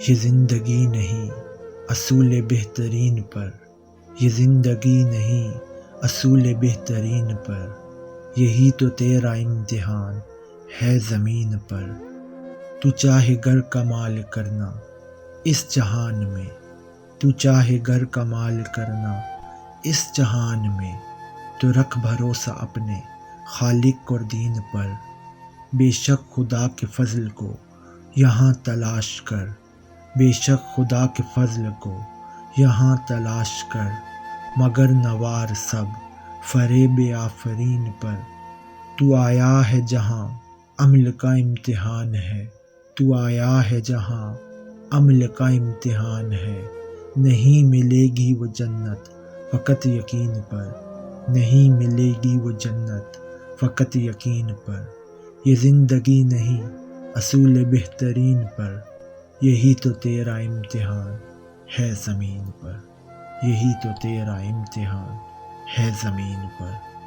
یہ زندگی نہیں اصول بہترین پر، یہ زندگی نہیں اصول بہترین پر، یہی تو تیرا امتحان ہے زمین پر۔ تو چاہے گر کمال کرنا اس جہان میں، تو چاہے گر کمال کرنا اس جہان میں، تو رکھ بھروسہ اپنے خالق اور دین پر۔ بے شک خدا کے فضل کو یہاں تلاش کر، بے شک خدا کے فضل کو یہاں تلاش کر، مگر نوار سب فریب آفرین پر۔ تو آیا ہے جہاں عمل کا امتحان ہے، تو آیا ہے جہاں عمل کا امتحان ہے، نہیں ملے گی وہ جنت فقط یقین پر، نہیں ملے گی وہ جنت فقط یقین پر۔ یہ زندگی نہیں اصول بہترین پر، یہی تو تیرا امتحان ہے زمین پر، یہی تو تیرا امتحان ہے زمین پر۔